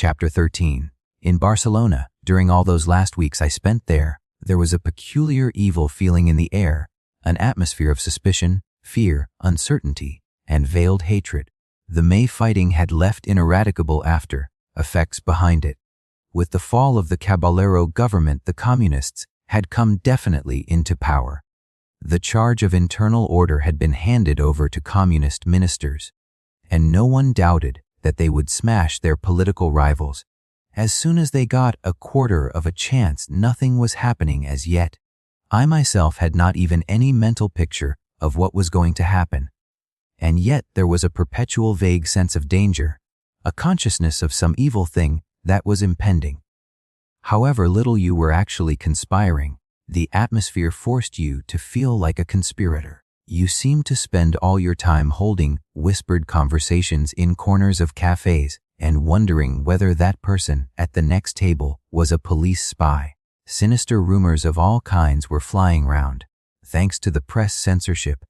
Chapter 13. In Barcelona, during all those last weeks I spent there was a peculiar evil feeling in the air, an atmosphere of suspicion, fear, uncertainty, and veiled hatred. The May fighting had left ineradicable after effects behind it. With the fall of the Caballero government, the communists had come definitely into power. The charge of internal order had been handed over to communist ministers, and no one doubted that they would smash their political rivals. As soon as they got a quarter of a chance, nothing was happening as yet. I myself had not even any mental picture of what was going to happen. And yet there was a perpetual vague sense of danger, a consciousness of some evil thing that was impending. However little you were actually conspiring, the atmosphere forced you to feel like a conspirator. You seemed to spend all your time holding whispered conversations in corners of cafes and wondering whether that person at the next table was a police spy. Sinister rumors of all kinds were flying round, thanks to the press censorship.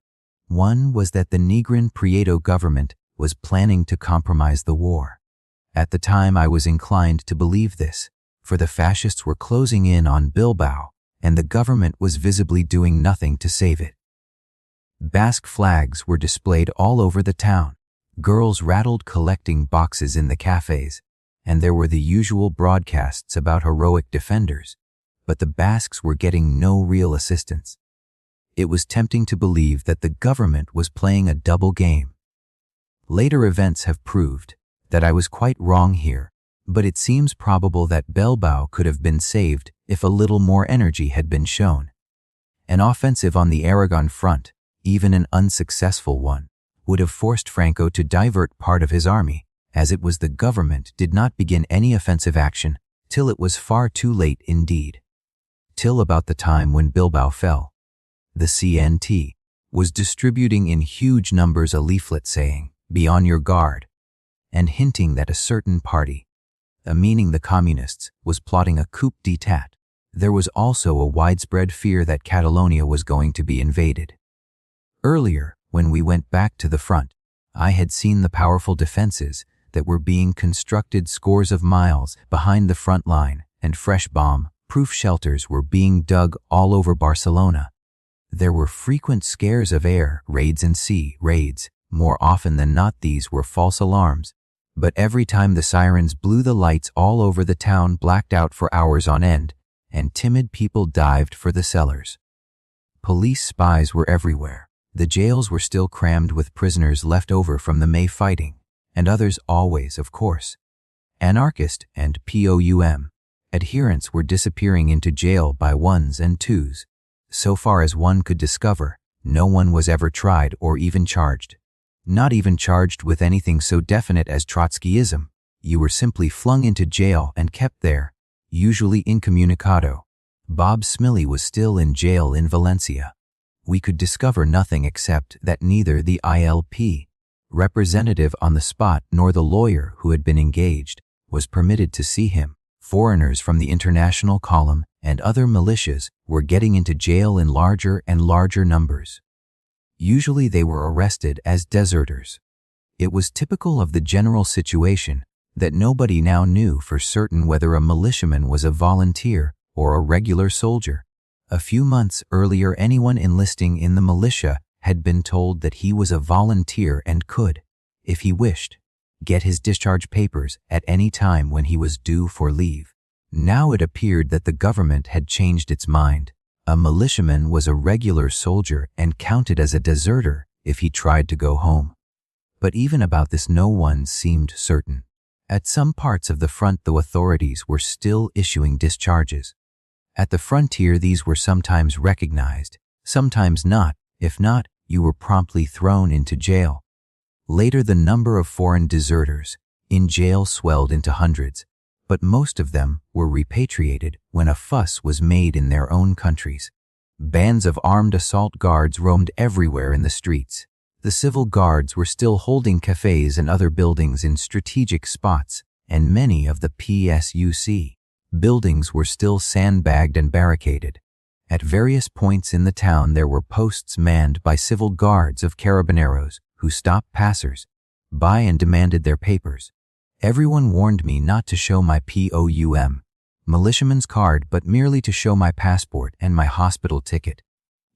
One was that the Negrin Prieto government was planning to compromise the war. At the time I was inclined to believe this, for the fascists were closing in on Bilbao, and the government was visibly doing nothing to save it. Basque flags were displayed all over the town. Girls rattled collecting boxes in the cafes, and there were the usual broadcasts about heroic defenders, but the Basques were getting no real assistance. It was tempting to believe that the government was playing a double game. Later events have proved that I was quite wrong here, but it seems probable that Bilbao could have been saved if a little more energy had been shown. An offensive on the Aragon front, even an unsuccessful one, would have forced Franco to divert part of his army, as it was the government did not begin any offensive action till it was far too late indeed. Till about the time when Bilbao fell, the CNT was distributing in huge numbers a leaflet saying, "Be on your guard," and hinting that a certain party, meaning the communists, was plotting a coup d'état. There was also a widespread fear that Catalonia was going to be invaded. Earlier, when we went back to the front, I had seen the powerful defenses that were being constructed scores of miles behind the front line, and fresh bomb-proof shelters were being dug all over Barcelona. There were frequent scares of air raids and sea raids. More often than not, these were false alarms, but every time the sirens blew, the lights all over the town blacked out for hours on end, and timid people dived for the cellars. Police spies were everywhere. The jails were still crammed with prisoners left over from the May fighting, and others always, of course. Anarchist and POUM adherents were disappearing into jail by ones and twos. So far as one could discover, no one was ever tried or even charged. Not even charged with anything so definite as Trotskyism. You were simply flung into jail and kept there, usually incommunicado. Bob Smiley was still in jail in Valencia. We could discover nothing except that neither the ILP representative on the spot nor the lawyer who had been engaged was permitted to see him. Foreigners from the international column and other militias were getting into jail in larger and larger numbers. Usually they were arrested as deserters. It was typical of the general situation that nobody now knew for certain whether a militiaman was a volunteer or a regular soldier. A few months earlier, anyone enlisting in the militia had been told that he was a volunteer and could, if he wished, get his discharge papers at any time when he was due for leave. Now it appeared that the government had changed its mind. A militiaman was a regular soldier and counted as a deserter if he tried to go home. But even about this no one seemed certain. At some parts of the front the authorities were still issuing discharges. At the frontier these were sometimes recognized, sometimes not. If not, you were promptly thrown into jail. Later the number of foreign deserters in jail swelled into hundreds, but most of them were repatriated when a fuss was made in their own countries. Bands of armed assault guards roamed everywhere in the streets. The civil guards were still holding cafes and other buildings in strategic spots, and many of the PSUC buildings were still sandbagged and barricaded. At various points in the town there were posts manned by civil guards of carabineros who stopped passers by and demanded their papers. Everyone warned me not to show my POUM, militiaman's card, but merely to show my passport and my hospital ticket.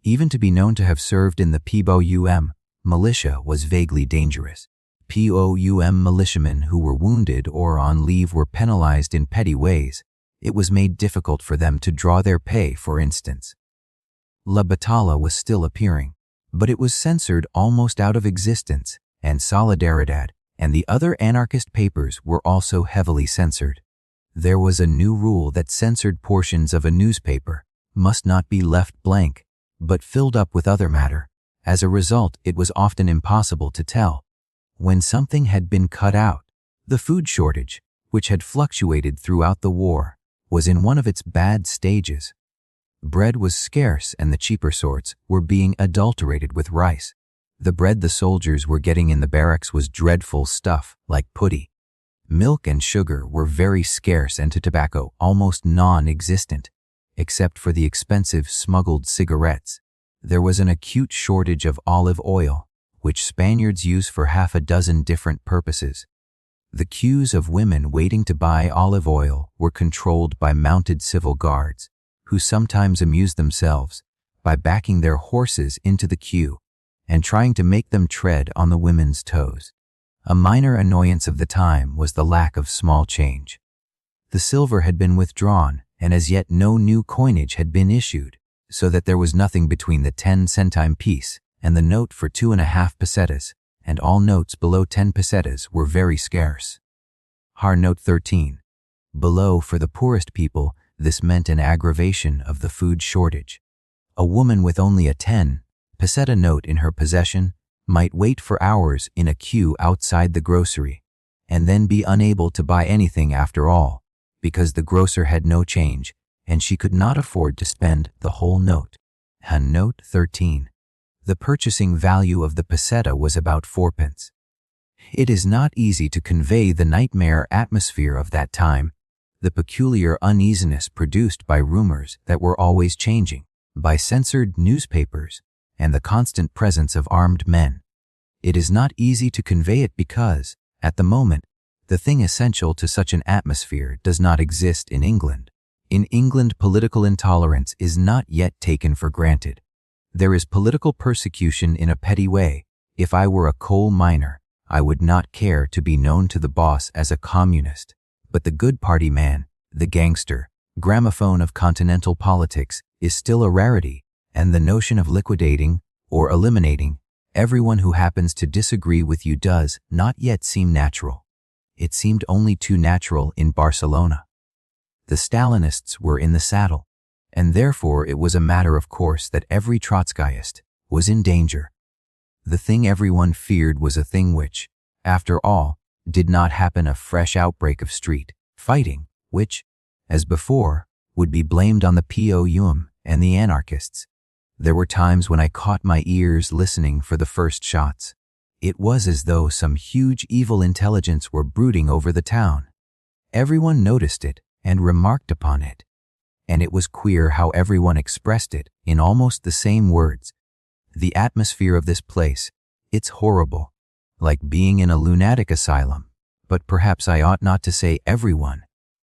Even to be known to have served in the POUM, militia, was vaguely dangerous. POUM militiamen who were wounded or on leave were penalized in petty ways. It was made difficult for them to draw their pay, for instance. La Battaglia was still appearing, but it was censored almost out of existence, and Solidaridad and the other anarchist papers were also heavily censored. There was a new rule that censored portions of a newspaper must not be left blank, but filled up with other matter. As a result, it was often impossible to tell when something had been cut out. The food shortage, which had fluctuated throughout the war, was in one of its bad stages. Bread was scarce and the cheaper sorts were being adulterated with rice. The bread the soldiers were getting in the barracks was dreadful stuff like putty. Milk and sugar were very scarce and tobacco almost non-existent, except for the expensive smuggled cigarettes. There was an acute shortage of olive oil, which Spaniards use for half a dozen different purposes. The queues of women waiting to buy olive oil were controlled by mounted civil guards, who sometimes amused themselves by backing their horses into the queue and trying to make them tread on the women's toes. A minor annoyance of the time was the lack of small change. The silver had been withdrawn, and as yet no new coinage had been issued, so that there was nothing between the 10-centime piece and the note for 2.5 pesetas, and all notes below 10 pesetas were very scarce. Note 13. Below, for the poorest people, this meant an aggravation of the food shortage. A woman with only a 10 peseta note in her possession might wait for hours in a queue outside the grocery, and then be unable to buy anything after all, because the grocer had no change, and she could not afford to spend the whole note. Note 13. The purchasing value of the peseta was about 4 pence. It is not easy to convey the nightmare atmosphere of that time, the peculiar uneasiness produced by rumors that were always changing, by censored newspapers, and the constant presence of armed men. It is not easy to convey it because, at the moment, the thing essential to such an atmosphere does not exist in England. In England, political intolerance is not yet taken for granted. There is political persecution in a petty way. If I were a coal miner, I would not care to be known to the boss as a communist. But the good party man, the gangster, gramophone of continental politics, is still a rarity, and the notion of liquidating or eliminating everyone who happens to disagree with you does not yet seem natural. It seemed only too natural in Barcelona. The Stalinists were in the saddle, and therefore it was a matter of course that every Trotskyist was in danger. The thing everyone feared was a thing which, after all, did not happen: a fresh outbreak of street fighting, which, as before, would be blamed on the POUM and the anarchists. There were times when I caught my ears listening for the first shots. It was as though some huge evil intelligence were brooding over the town. Everyone noticed it and remarked upon it, and it was queer how everyone expressed it in almost the same words. The atmosphere of this place, it's horrible, like being in a lunatic asylum. But perhaps I ought not to say everyone.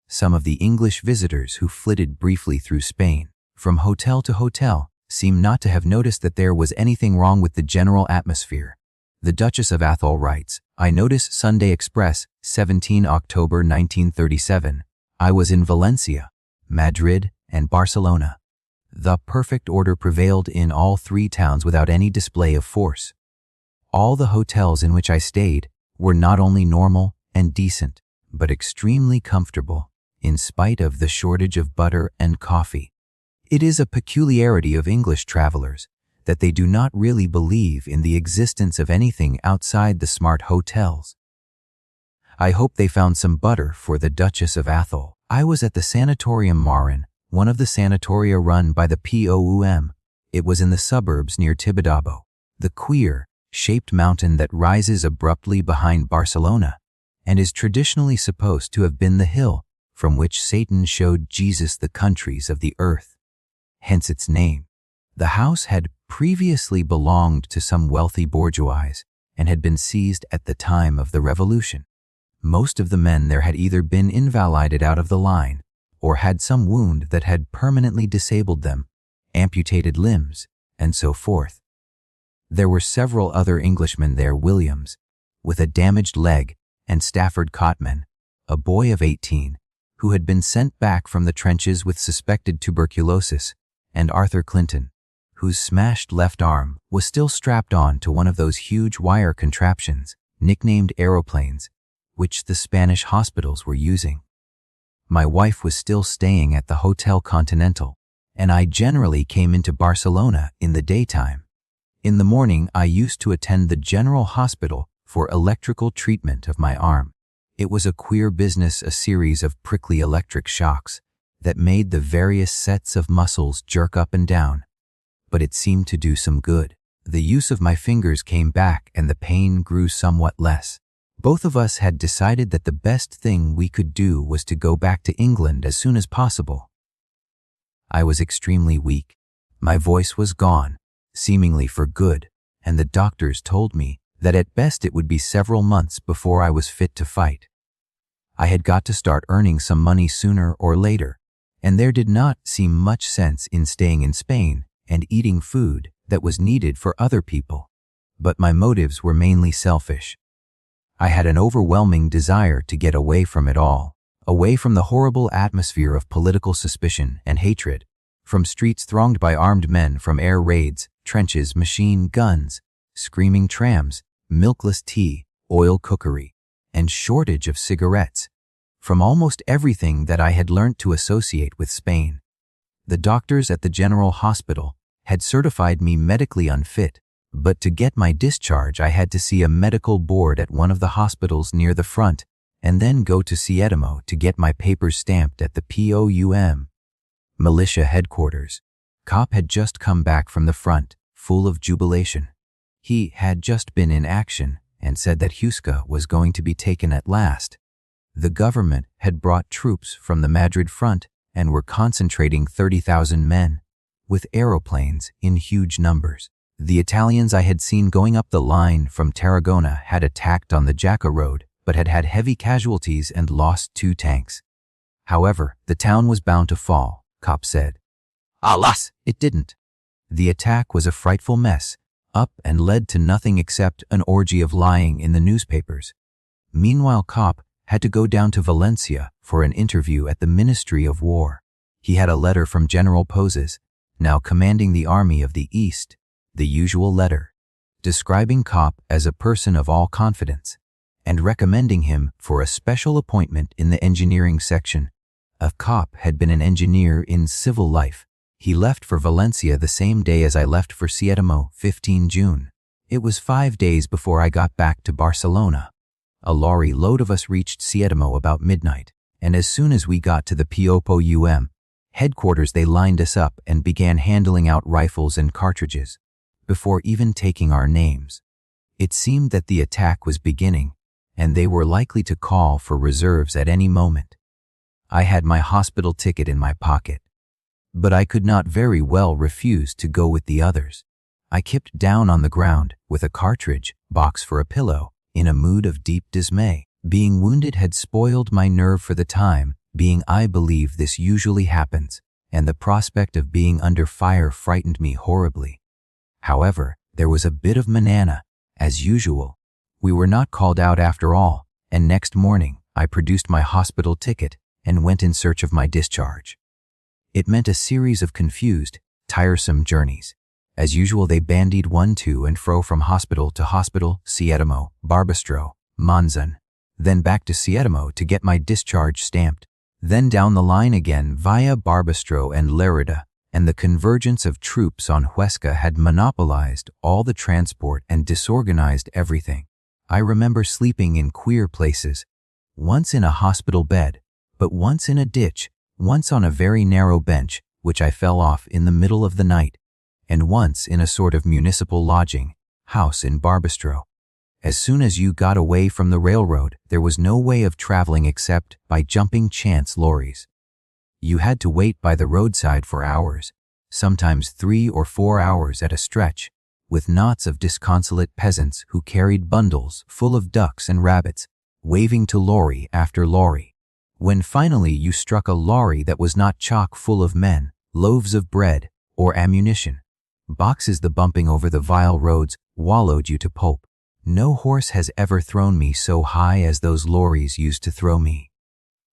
Some of the English visitors who flitted briefly through Spain, from hotel to hotel, seemed not to have noticed that there was anything wrong with the general atmosphere. The Duchess of Atholl writes, I notice Sunday Express, 17 October 1937. I was in Valencia, Madrid, and Barcelona. The perfect order prevailed in all three towns without any display of force. All the hotels in which I stayed were not only normal and decent, but extremely comfortable, in spite of the shortage of butter and coffee. It is a peculiarity of English travelers that they do not really believe in the existence of anything outside the smart hotels. I hope they found some butter for the Duchess of Atholl. I was at the Sanatorium Marin, one of the sanatoria run by the POUM. It was in the suburbs near Tibidabo, the queer, shaped mountain that rises abruptly behind Barcelona and is traditionally supposed to have been the hill from which Satan showed Jesus the countries of the earth. Hence its name. The house had previously belonged to some wealthy bourgeois and had been seized at the time of the Revolution. Most of the men there had either been invalided out of the line or had some wound that had permanently disabled them, amputated limbs, and so forth. There were several other Englishmen there, Williams, with a damaged leg, and Stafford Cotman, a boy of 18, who had been sent back from the trenches with suspected tuberculosis, and Arthur Clinton, whose smashed left arm was still strapped on to one of those huge wire contraptions, nicknamed aeroplanes, which the Spanish hospitals were using. My wife was still staying at the Hotel Continental, and I generally came into Barcelona in the daytime. In the morning, I used to attend the General Hospital for electrical treatment of my arm. It was a queer business, a series of prickly electric shocks that made the various sets of muscles jerk up and down. But it seemed to do some good. The use of my fingers came back and the pain grew somewhat less. Both of us had decided that the best thing we could do was to go back to England as soon as possible. I was extremely weak. My voice was gone, seemingly for good, and the doctors told me that at best it would be several months before I was fit to fight. I had got to start earning some money sooner or later, and there did not seem much sense in staying in Spain and eating food that was needed for other people. But my motives were mainly selfish. I had an overwhelming desire to get away from it all, away from the horrible atmosphere of political suspicion and hatred, from streets thronged by armed men, from air raids, trenches, machine guns, screaming trams, milkless tea, oil cookery, and shortage of cigarettes, from almost everything that I had learnt to associate with Spain. The doctors at the General Hospital had certified me medically unfit, but to get my discharge I had to see a medical board at one of the hospitals near the front and then go to Sietamo to get my papers stamped at the POUM, militia headquarters. Cop had just come back from the front, full of jubilation. He had just been in action and said that Huesca was going to be taken at last. The government had brought troops from the Madrid front and were concentrating 30,000 men, with aeroplanes in huge numbers. The Italians I had seen going up the line from Tarragona had attacked on the Jaca road, but had had heavy casualties and lost 2 tanks. However, the town was bound to fall, Cop said. Alas, it didn't. The attack was a frightful mess, up and led to nothing except an orgy of lying in the newspapers. Meanwhile, Cop had to go down to Valencia for an interview at the Ministry of War. He had a letter from General Poses, now commanding the Army of the East, the usual letter, describing Cop as a person of all confidence and recommending him for a special appointment in the engineering section. Cop had been an engineer in civil life. He left for Valencia the same day as I left for Sietamo, 15 June. It was 5 days before I got back to Barcelona. A lorry load of us reached Sietamo about midnight, and as soon as we got to the POUM headquarters they lined us up and began handing out rifles and cartridges, before even taking our names. It seemed that the attack was beginning, and they were likely to call for reserves at any moment. I had my hospital ticket in my pocket, but I could not very well refuse to go with the others. I kept down on the ground with a cartridge box for a pillow, in a mood of deep dismay. Being wounded had spoiled my nerve for the time being. I believe this usually happens, and the prospect of being under fire frightened me horribly. However, there was a bit of manana, as usual. We were not called out after all, and next morning I produced my hospital ticket and went in search of my discharge. It meant a series of confused, tiresome journeys. As usual, they bandied one to and fro from hospital to hospital, Sietamo, Barbastro, Monzon, then back to Sietamo to get my discharge stamped, then down the line again via Barbastro and Lerida, and the convergence of troops on Huesca had monopolized all the transport and disorganized everything. I remember sleeping in queer places, once in a hospital bed, but once in a ditch, once on a very narrow bench, which I fell off in the middle of the night, and once in a sort of municipal lodging house in Barbastro. As soon as you got away from the railroad, there was no way of traveling except by jumping chance lorries. You had to wait by the roadside for hours, sometimes 3 or 4 hours at a stretch, with knots of disconsolate peasants who carried bundles full of ducks and rabbits, waving to lorry after lorry. When finally you struck a lorry that was not chock full of men, loaves of bread, or ammunition, boxes the bumping over the vile roads wallowed you to pulp. No horse has ever thrown me so high as those lorries used to throw me.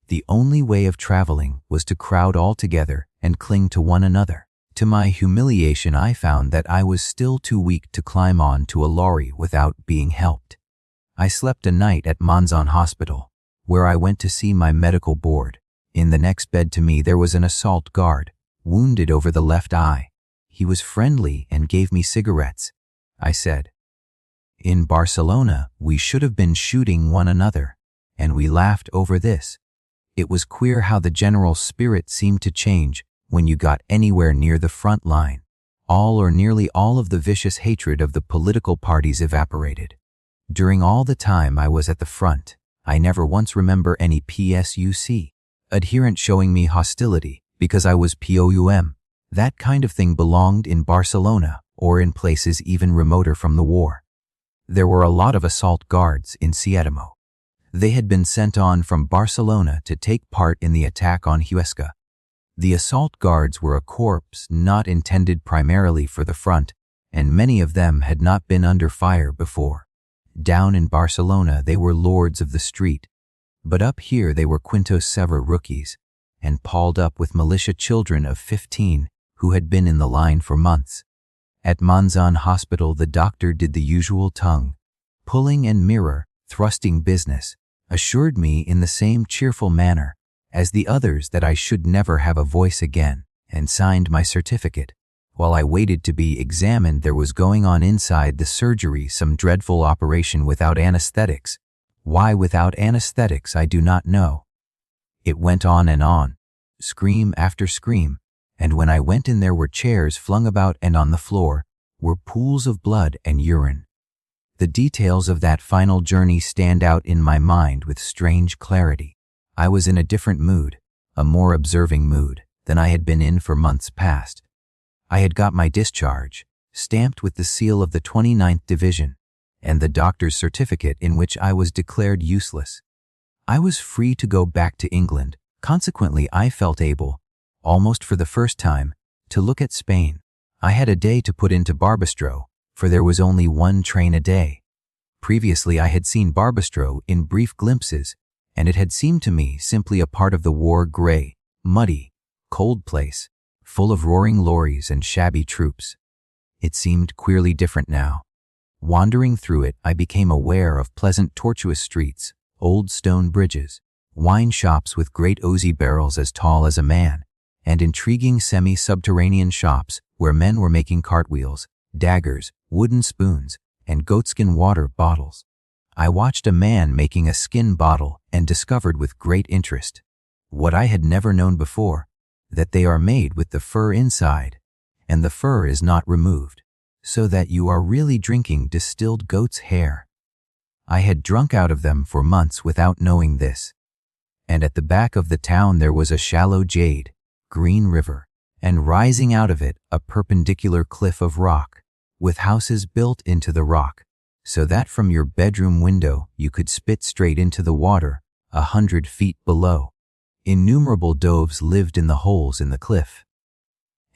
The only way of traveling was to crowd all together and cling to one another. To my humiliation, I found that I was still too weak to climb on to a lorry without being helped. I slept a night at Monzon Hospital, where I went to see my medical board. In the next bed to me there was an assault guard, wounded over the left eye. He was friendly and gave me cigarettes. I said, "In Barcelona, we should have been shooting one another," and we laughed over this. It was queer how the general spirit seemed to change when you got anywhere near the front line. All or nearly all of the vicious hatred of the political parties evaporated. During all the time I was at the front, I never once remember any PSUC adherent showing me hostility because I was POUM. That kind of thing belonged in Barcelona or in places even remoter from the war. There were a lot of assault guards in Seattle. They had been sent on from Barcelona to take part in the attack on Huesca. The assault guards were a corps not intended primarily for the front, and many of them had not been under fire before. Down in Barcelona, they were lords of the street, but up here they were quintos sever rookies, and palled up with militia children of 15 who had been in the line for months. At Monzon Hospital, the doctor did the usual tongue, pulling and mirror, thrusting business, assured me in the same cheerful manner as the others that I should never have a voice again, and signed my certificate. While I waited to be examined, there was going on inside the surgery some dreadful operation without anesthetics. Why without anesthetics I do not know. It went on, scream after scream, and when I went in there were chairs flung about, and on the floor were pools of blood and urine. The details of that final journey stand out in my mind with strange clarity. I was in a different mood, a more observing mood, than I had been in for months past. I had got my discharge, stamped with the seal of the 29th Division, and the doctor's certificate in which I was declared useless. I was free to go back to England. Consequently, I felt able, almost for the first time, to look at Spain. I had a day to put into Barbastro, for there was only one train a day. Previously, I had seen Barbastro in brief glimpses, and it had seemed to me simply a part of the war-gray, muddy, cold place, full of roaring lorries and shabby troops. It seemed queerly different now. Wandering through it, I became aware of pleasant tortuous streets, old stone bridges, wine shops with great osier barrels as tall as a man, and intriguing semi-subterranean shops where men were making cartwheels, daggers, wooden spoons, and goatskin water bottles. I watched a man making a skin bottle and discovered with great interest what I had never known before, that they are made with the fur inside, and the fur is not removed, so that you are really drinking distilled goat's hair. I had drunk out of them for months without knowing this. And at the back of the town there was a shallow jade, green river, and rising out of it a perpendicular cliff of rock, with houses built into the rock, so that from your bedroom window you could spit straight into the water 100 feet below. Innumerable doves lived in the holes in the cliff.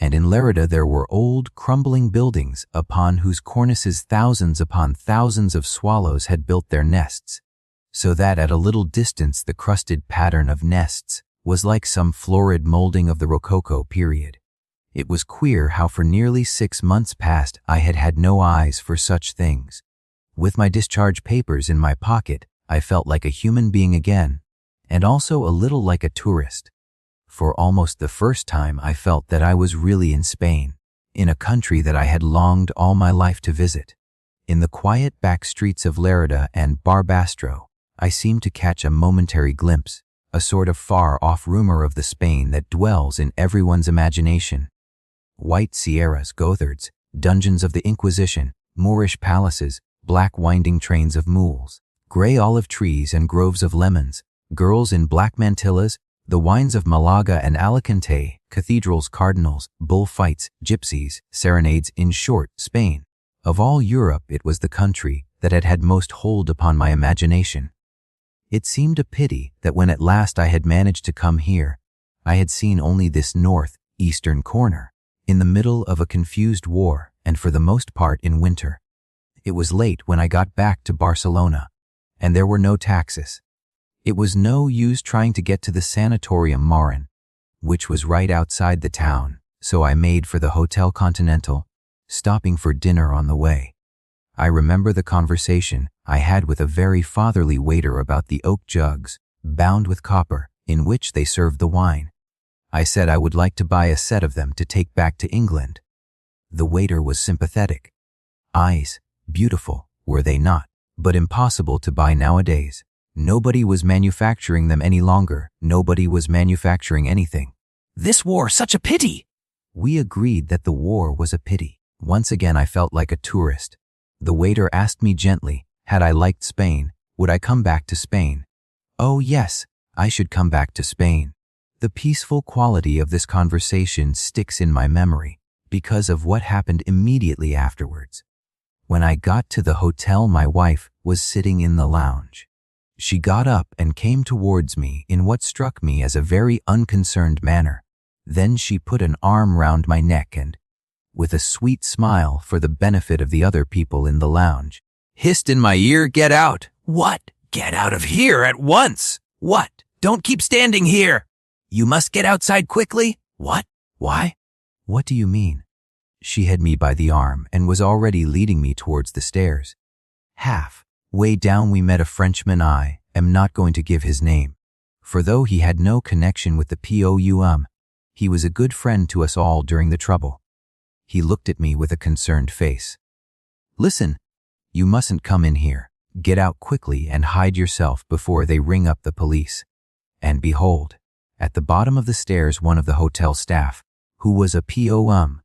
And in Lerida there were old, crumbling buildings upon whose cornices thousands upon thousands of swallows had built their nests, so that at a little distance the crusted pattern of nests was like some florid molding of the Rococo period. It was queer how for nearly 6 months past I had had no eyes for such things. With my discharge papers in my pocket, I felt like a human being again, and also a little like a tourist. For almost the first time I felt that I was really in Spain, in a country that I had longed all my life to visit. In the quiet back streets of Lerida and Barbastro, I seemed to catch a momentary glimpse, a sort of far-off rumor of the Spain that dwells in everyone's imagination. White sierras, Gothards, dungeons of the Inquisition, Moorish palaces, black winding trains of mules, gray olive trees and groves of lemons, girls in black mantillas, the wines of Malaga and Alicante, cathedrals, cardinals, bullfights, gypsies, serenades, in short, Spain. Of all Europe, it was the country that had had most hold upon my imagination. It seemed a pity that when at last I had managed to come here, I had seen only this north-eastern corner, in the middle of a confused war and for the most part in winter. It was late when I got back to Barcelona, and there were no taxis. It was no use trying to get to the sanatorium Marin, which was right outside the town, so I made for the Hotel Continental, stopping for dinner on the way. I remember the conversation I had with a very fatherly waiter about the oak jugs, bound with copper, in which they served the wine. I said I would like to buy a set of them to take back to England. The waiter was sympathetic. Eyes, beautiful, were they not, but impossible to buy nowadays. Nobody was manufacturing them any longer. Nobody was manufacturing anything. This war, such a pity! We agreed that the war was a pity. Once again I felt like a tourist. The waiter asked me gently, had I liked Spain, would I come back to Spain? Oh yes, I should come back to Spain. The peaceful quality of this conversation sticks in my memory because of what happened immediately afterwards. When I got to the hotel, my wife was sitting in the lounge. She got up and came towards me in what struck me as a very unconcerned manner. Then she put an arm round my neck and, with a sweet smile for the benefit of the other people in the lounge, hissed in my ear, "Get out!" What? Get out of here at once! What? Don't keep standing here! You must get outside quickly! What? Why? What do you mean? She had me by the arm and was already leading me towards the stairs. Halfway down we met a Frenchman. I am not going to give his name, for though he had no connection with the POUM, he was a good friend to us all during the trouble. He looked at me with a concerned face. "Listen, you mustn't come in here. Get out quickly and hide yourself before they ring up the police." And behold, at the bottom of the stairs one of the hotel staff, who was a POUM,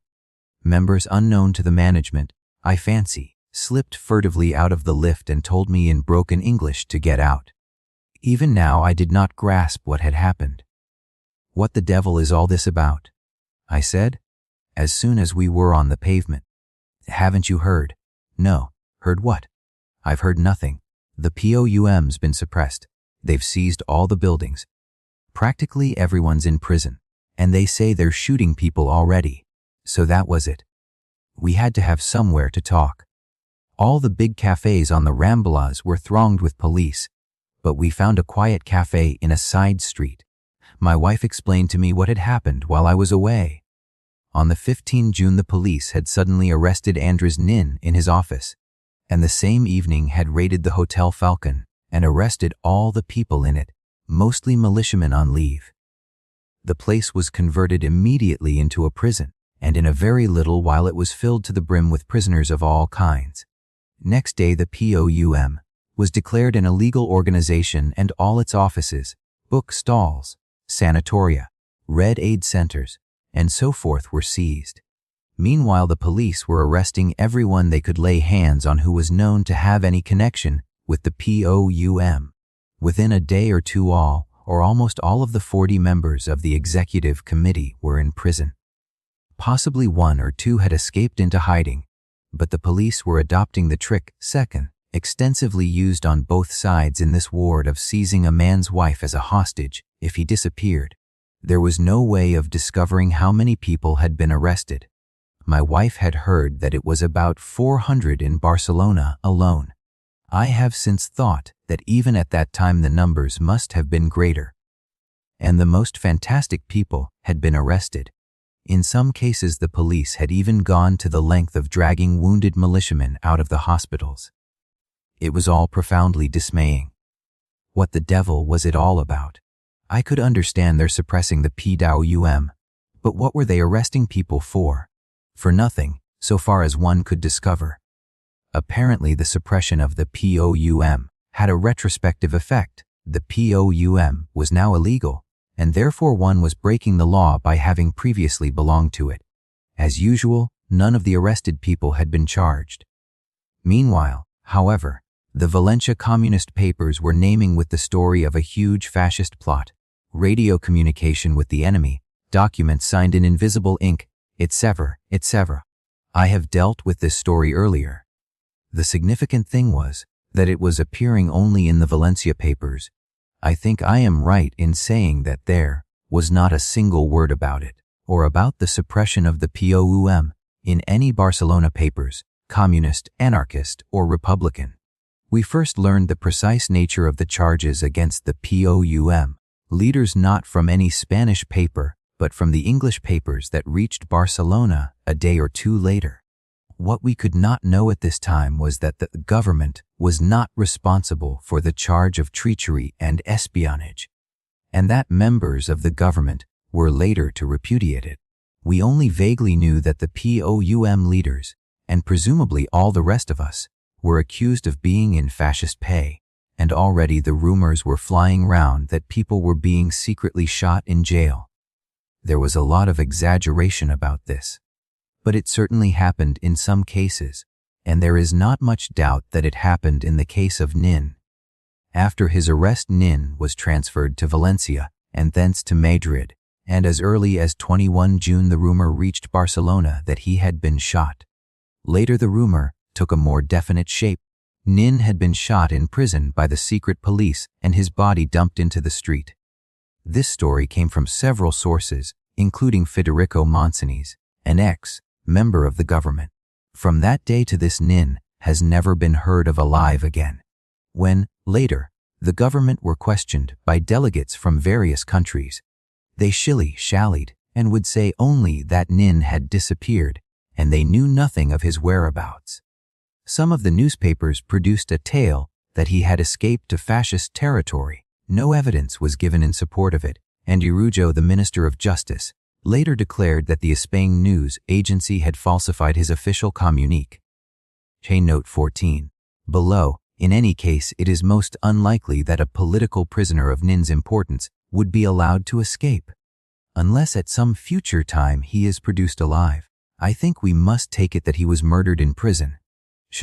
members unknown to the management, I fancy, slipped furtively out of the lift and told me in broken English to get out. Even now I did not grasp what had happened. "What the devil is all this about?" I said, as soon as we were on the pavement. "Haven't you heard?" "No." "Heard what?" "I've heard nothing. The POUM's been suppressed. They've seized all the buildings. Practically everyone's in prison, and they say they're shooting people already. So that was it. We had to have somewhere to talk. All the big cafes on the Ramblas were thronged with police, but we found a quiet cafe in a side street. My wife explained to me what had happened while I was away. On the 15th June the police had suddenly arrested Andres Nin in his office, and the same evening had raided the Hotel Falcon and arrested all the people in it, mostly militiamen on leave. The place was converted immediately into a prison, and in a very little while it was filled to the brim with prisoners of all kinds. Next day the POUM was declared an illegal organization, and all its offices, book stalls, sanatoria, red aid centers, and so forth were seized. Meanwhile the police were arresting everyone they could lay hands on who was known to have any connection with the POUM. Within a day or two all, or almost all of the 40 members of the executive committee were in prison. Possibly one or two had escaped into hiding, but the police were adopting the trick, second, extensively used on both sides in this war, of seizing a man's wife as a hostage if he disappeared. There was no way of discovering how many people had been arrested. My wife had heard that it was about 400 in Barcelona alone. I have since thought that even at that time the numbers must have been greater. And the most fantastic people had been arrested. In some cases the police had even gone to the length of dragging wounded militiamen out of the hospitals. It was all profoundly dismaying. What the devil was it all about? I could understand their suppressing the POUM, but what were they arresting people for? For nothing, so far as one could discover. Apparently the suppression of the POUM had a retrospective effect. The POUM was now illegal, and therefore one was breaking the law by having previously belonged to it. As usual, none of the arrested people had been charged. Meanwhile, however, the Valencia communist papers were naming with the story of a huge fascist plot, radio communication with the enemy, documents signed in invisible ink, etc., etc. I have dealt with this story earlier. The significant thing was that it was appearing only in the Valencia papers I think I am right in saying that there was not a single word about it, or about the suppression of the POUM, in any Barcelona papers, communist, anarchist, or Republican. We first learned the precise nature of the charges against the POUM, leaders not from any Spanish paper, but from the English papers that reached Barcelona a day or two later. What we could not know at this time was that the government was not responsible for the charge of treachery and espionage, and that members of the government were later to repudiate it. We only vaguely knew that the POUM leaders, and presumably all the rest of us, were accused of being in fascist pay, and already the rumors were flying round that people were being secretly shot in jail. There was a lot of exaggeration about this, but it certainly happened in some cases, and there is not much doubt that it happened in the case of Nin. After his arrest, Nin was transferred to Valencia and thence to Madrid, and as early as 21 June the rumor reached Barcelona that he had been shot. Later the rumor took a more definite shape. Nin had been shot in prison by the secret police and his body dumped into the street. This story came from several sources, including Federico Monsonis, an ex-member of the government. From that day to this, Nin has never been heard of alive again. When, later, the government were questioned by delegates from various countries, they shilly-shallied and would say only that Nin had disappeared and they knew nothing of his whereabouts. Some of the newspapers produced a tale that he had escaped to fascist territory. No evidence was given in support of it, and Aragon, the Minister of Justice, later declared that the Spain news agency had falsified his official communique. Note 14. Below, in any case, it is most unlikely that a political prisoner of Nin's importance would be allowed to escape. Unless at some future time he is produced alive, I think we must take it that he was murdered in prison.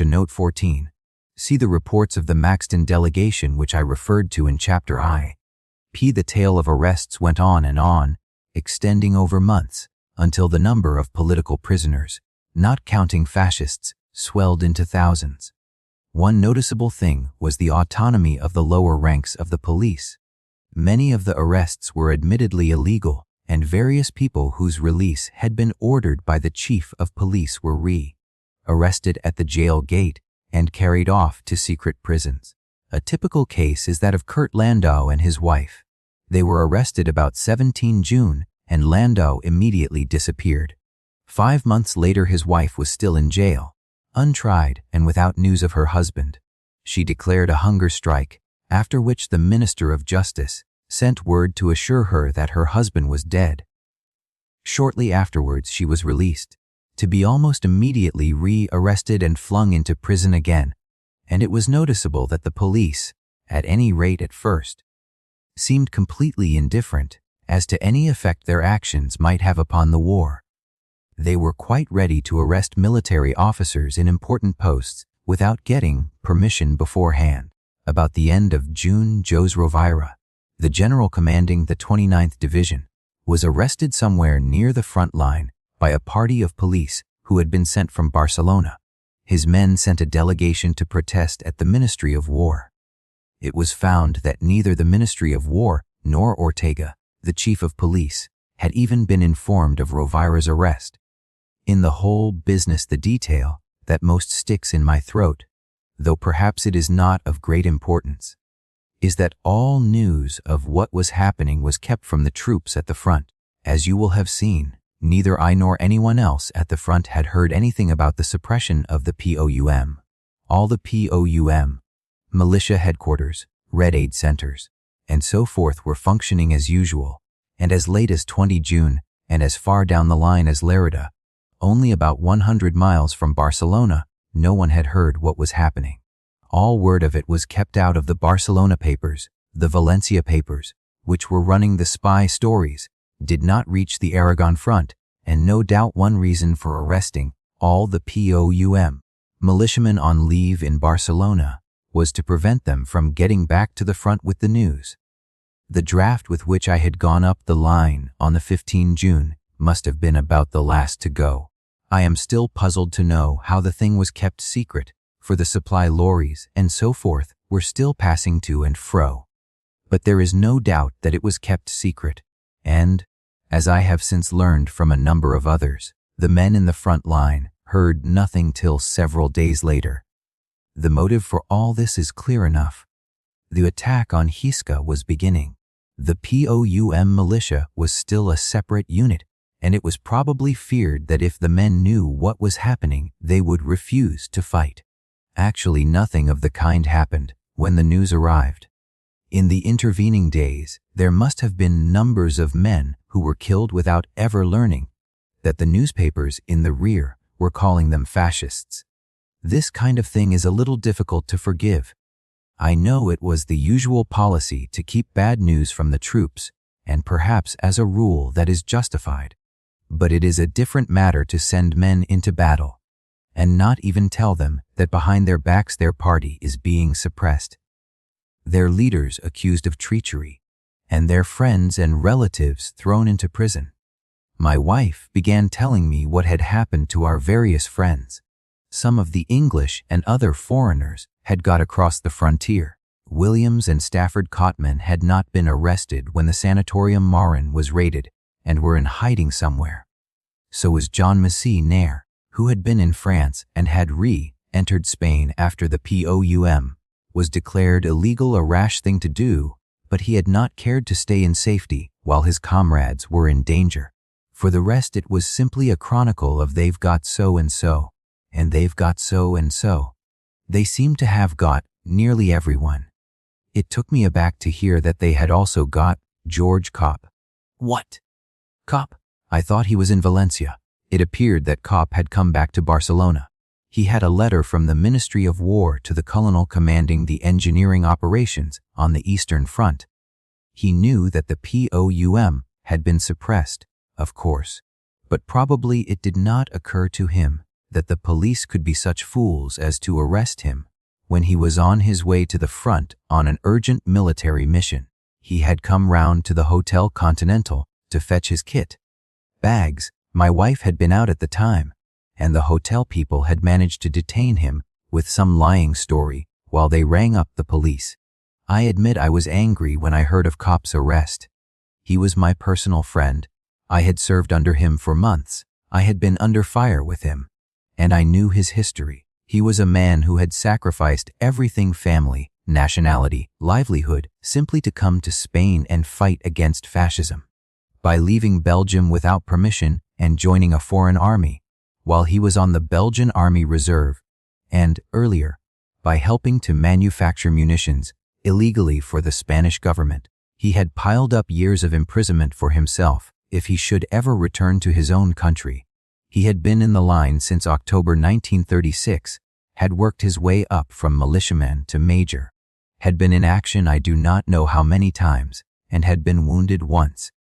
Note 14. See the reports of the Maxton delegation which I referred to in Chapter I. The tale of arrests went on, extending over months, until the number of political prisoners, not counting fascists, swelled into thousands. One noticeable thing was the autonomy of the lower ranks of the police. Many of the arrests were admittedly illegal, and various people whose release had been ordered by the chief of police were arrested at the jail gate and carried off to secret prisons. A typical case is that of Kurt Landau and his wife. They were arrested about 17 June, and Landau immediately disappeared. 5 months later his wife was still in jail, untried and without news of her husband. She declared a hunger strike, after which the Minister of Justice sent word to assure her that her husband was dead. Shortly afterwards she was released, to be almost immediately re-arrested and flung into prison again, and it was noticeable that the police, at any rate at first, seemed completely indifferent as to any effect their actions might have upon the war. They were quite ready to arrest military officers in important posts without getting permission beforehand. About the end of June, Jose Rovira, the general commanding the 29th Division, was arrested somewhere near the front line by a party of police who had been sent from Barcelona. His men sent a delegation to protest at the Ministry of War. It was found that neither the Ministry of War nor Ortega, the chief of police, had even been informed of Rovira's arrest. In the whole business, the detail that most sticks in my throat, though perhaps it is not of great importance, is that all news of what was happening was kept from the troops at the front. As you will have seen, neither I nor anyone else at the front had heard anything about the suppression of the POUM. All the POUM, militia headquarters, Red Aid centers, and so forth were functioning as usual, and as late as 20 June, and as far down the line as Lerida, only about 100 miles from Barcelona, no one had heard what was happening. All word of it was kept out of the Barcelona papers. The Valencia papers, which were running the spy stories, did not reach the Aragon front, and no doubt one reason for arresting all the POUM militiamen on leave in Barcelona was to prevent them from getting back to the front with the news. The draft with which I had gone up the line on the 15 June must have been about the last to go. I am still puzzled to know how the thing was kept secret, for the supply lorries and so forth were still passing to and fro. But there is no doubt that it was kept secret, and, as I have since learned from a number of others, the men in the front line heard nothing till several days later. The motive for all this is clear enough. The attack on Hisca was beginning. The POUM militia was still a separate unit, and it was probably feared that if the men knew what was happening, they would refuse to fight. Actually, nothing of the kind happened when the news arrived. In the intervening days, there must have been numbers of men who were killed without ever learning that the newspapers in the rear were calling them fascists. This kind of thing is a little difficult to forgive. I know it was the usual policy to keep bad news from the troops, and perhaps as a rule that is justified. But it is a different matter to send men into battle, and not even tell them that behind their backs their party is being suppressed, their leaders accused of treachery, and their friends and relatives thrown into prison. My wife began telling me what had happened to our various friends. Some of the English and other foreigners had got across the frontier. Williams and Stafford Cotman had not been arrested when the Sanatorium Marin was raided and were in hiding somewhere. So was John Massey Nair, who had been in France and had re-entered Spain after the POUM was declared illegal, a rash thing to do, but he had not cared to stay in safety while his comrades were in danger. For the rest, it was simply a chronicle of they've got so and so, and they've got so and so. They seemed to have got nearly everyone. It took me aback to hear that they had also got George Kopp. What? Kopp? I thought he was in Valencia. It appeared that Kopp had come back to Barcelona. He had a letter from the Ministry of War to the colonel commanding the engineering operations on the Eastern Front. He knew that the POUM had been suppressed, of course, but probably it did not occur to him that the police could be such fools as to arrest him when he was on his way to the front on an urgent military mission. He had come round to the Hotel Continental to fetch his kit. Bags. My wife had been out at the time, and the hotel people had managed to detain him with some lying story while they rang up the police. I admit I was angry when I heard of Kopp's arrest. He was my personal friend. I had served under him for months. I had been under fire with him, and I knew his history. He was a man who had sacrificed everything, family, nationality, livelihood, simply to come to Spain and fight against fascism. By leaving Belgium without permission and joining a foreign army, while he was on the Belgian Army Reserve, and, earlier, by helping to manufacture munitions illegally for the Spanish government. He had piled up years of imprisonment for himself if he should ever return to his own country. He had been in the line since October 1936, had worked his way up from militiaman to major, had been in action I do not know how many times, and had been wounded once.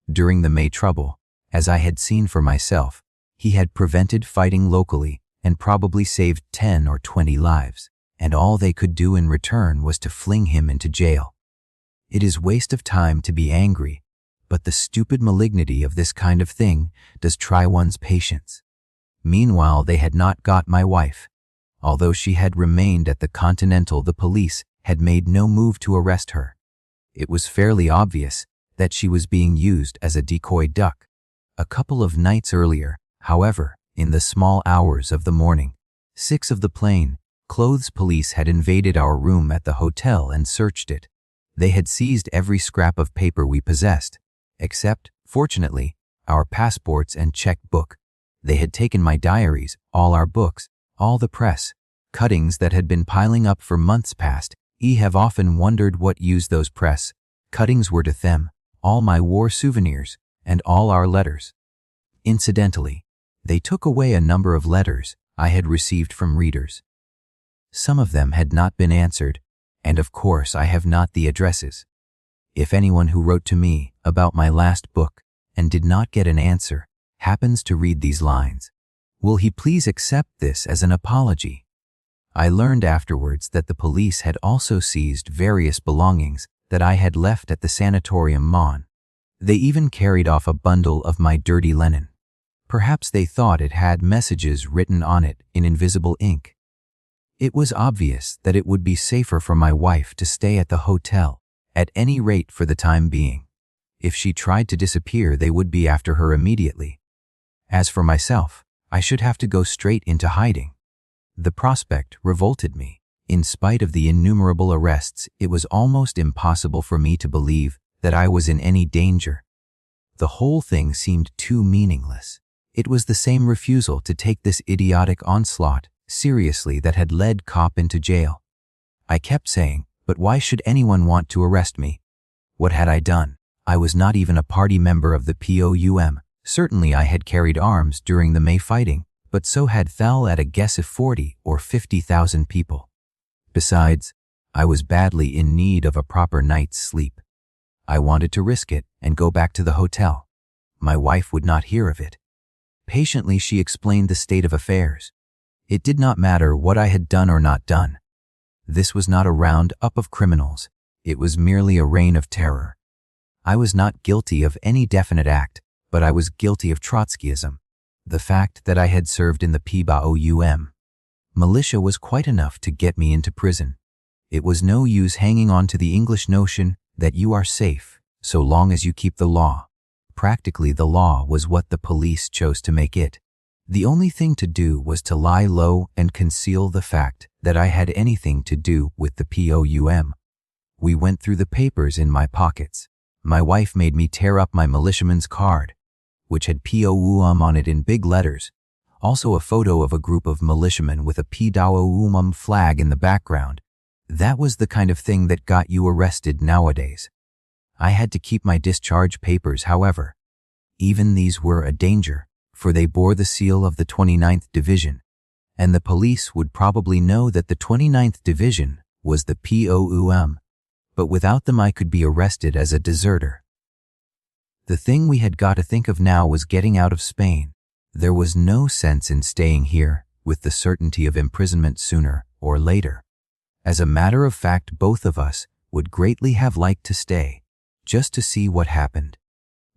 During the May trouble, as I had seen for myself, he had prevented fighting locally and probably saved 10 or 20 lives, and all they could do in return was to fling him into jail. It is waste of time to be angry, but the stupid malignity of this kind of thing does try one's patience. Meanwhile, they had not got my wife. Although she had remained at the Continental, the police had made no move to arrest her. It was fairly obvious that she was being used as a decoy duck. A couple of nights earlier, however, in the small hours of the morning, 6 of the plain clothes police had invaded our room at the hotel and searched it. They had seized every scrap of paper we possessed, except, fortunately, our passports and check-book. They had taken my diaries, all our books, all the press, cuttings that had been piling up for months past. I have often wondered what use those press cuttings were to them, all my war souvenirs, and all our letters. Incidentally, they took away a number of letters I had received from readers. Some of them had not been answered, and of course I have not the addresses. If anyone who wrote to me about my last book and did not get an answer happens to read these lines, will he please accept this as an apology? I learned afterwards that the police had also seized various belongings that I had left at the Sanatorium Mon. They even carried off a bundle of my dirty linen. Perhaps they thought it had messages written on it in invisible ink. It was obvious that it would be safer for my wife to stay at the hotel at any rate for the time being. If she tried to disappear, they would be after her immediately. As for myself, I should have to go straight into hiding. The prospect revolted me. In spite of the innumerable arrests, it was almost impossible for me to believe that I was in any danger. The whole thing seemed too meaningless. It was the same refusal to take this idiotic onslaught seriously that had led Cop into jail. I kept saying, but why should anyone want to arrest me? What had I done? I was not even a party member of the POUM. Certainly I had carried arms during the May fighting, but so had Thel at a guess of 40 or 50,000 people. Besides, I was badly in need of a proper night's sleep. I wanted to risk it and go back to the hotel. My wife would not hear of it. Patiently she explained the state of affairs. It did not matter what I had done or not done. This was not a round-up of criminals. It was merely a reign of terror. I was not guilty of any definite act, but I was guilty of Trotskyism. The fact that I had served in the POUM. Militia was quite enough to get me into prison. It was no use hanging on to the English notion that you are safe so long as you keep the law. Practically, the law was what the police chose to make it. The only thing to do was to lie low and conceal the fact that I had anything to do with the POUM. We went through the papers in my pockets. My wife made me tear up my militiaman's card, which had POUM on it in big letters, also a photo of a group of militiamen with a POUM flag in the background. That was the kind of thing that got you arrested nowadays. I had to keep my discharge papers, however. Even these were a danger, for they bore the seal of the 29th Division, and the police would probably know that the 29th Division was the POUM, but without them I could be arrested as a deserter. The thing we had got to think of now was getting out of Spain. There was no sense in staying here with the certainty of imprisonment sooner or later. As a matter of fact, both of us would greatly have liked to stay, just to see what happened.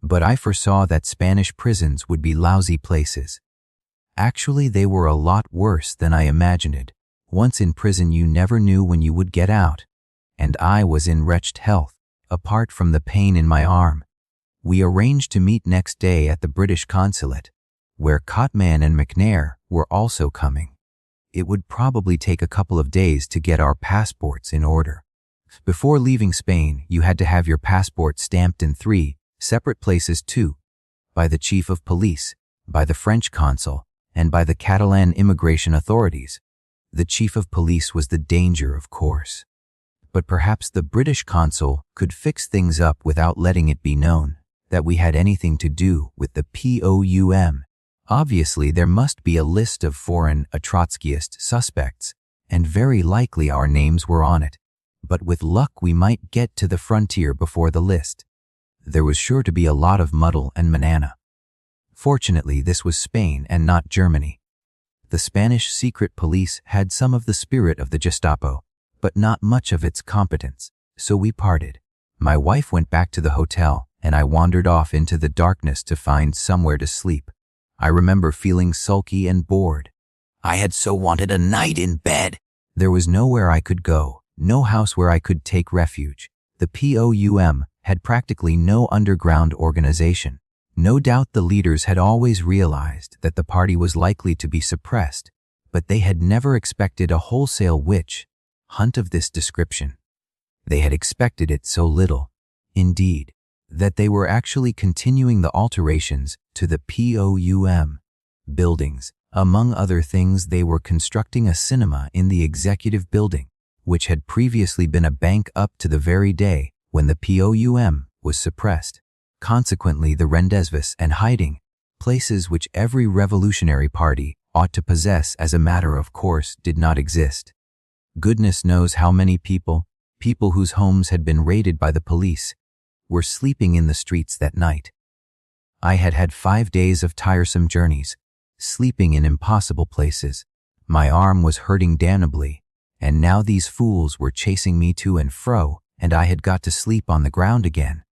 But I foresaw that Spanish prisons would be lousy places. Actually, they were a lot worse than I imagined it. Once in prison, you never knew when you would get out. And I was in wretched health, apart from the pain in my arm. We arranged to meet next day at the British consulate, where Cotman and McNair were also coming. It would probably take a couple of days to get our passports in order. Before leaving Spain, you had to have your passport stamped in 3 separate places too, by the chief of police, by the French consul, and by the Catalan immigration authorities. The chief of police was the danger, of course. But perhaps the British consul could fix things up without letting it be known that we had anything to do with the POUM. Obviously, there must be a list of foreign Trotskyist suspects, and very likely our names were on it. But with luck, we might get to the frontier before the list. There was sure to be a lot of muddle and manana. Fortunately, this was Spain and not Germany. The Spanish secret police had some of the spirit of the Gestapo, but not much of its competence, so we parted. My wife went back to the hotel, and I wandered off into the darkness to find somewhere to sleep. I remember feeling sulky and bored. I had so wanted a night in bed. There was nowhere I could go, no house where I could take refuge. The POUM had practically no underground organization. No doubt the leaders had always realized that the party was likely to be suppressed, but they had never expected a wholesale witch hunt of this description. They had expected it so little, indeed, that they were actually continuing the alterations to the POUM buildings. Among other things, they were constructing a cinema in the executive building, which had previously been a bank up to the very day when the POUM was suppressed. Consequently, the rendezvous and hiding places which every revolutionary party ought to possess as a matter of course did not exist. Goodness knows how many people whose homes had been raided by the police, were sleeping in the streets that night. I had had 5 days of tiresome journeys, sleeping in impossible places. My arm was hurting damnably, and now these fools were chasing me to and fro, and I had got to sleep on the ground again.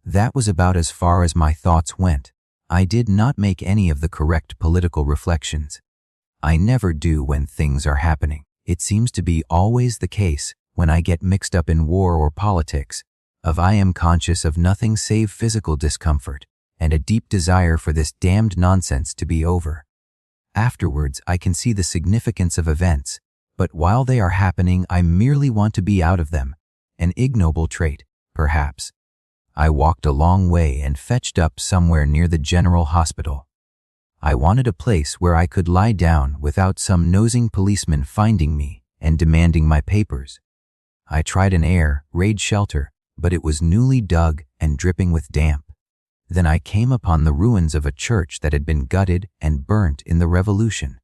That was about as far as my thoughts went. I did not make any of the correct political reflections. I never do when things are happening. It seems to be always the case when I get mixed up in war or politics, I am conscious of nothing save physical discomfort and a deep desire for this damned nonsense to be over. Afterwards, I can see the significance of events, but while they are happening, I merely want to be out of them. An ignoble trait, perhaps. I walked a long way and fetched up somewhere near the general hospital. I wanted a place where I could lie down without some nosing policeman finding me and demanding my papers. I tried an raid shelter, but it was newly dug and dripping with damp. Then I came upon the ruins of a church that had been gutted and burnt in the Revolution.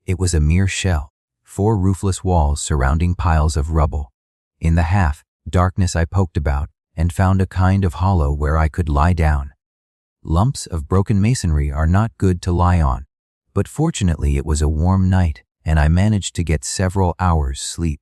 It was a mere shell, 4 roofless walls surrounding piles of rubble. In the half-darkness I poked about and found a kind of hollow where I could lie down. Lumps of broken masonry are not good to lie on, but fortunately it was a warm night and I managed to get several hours' sleep.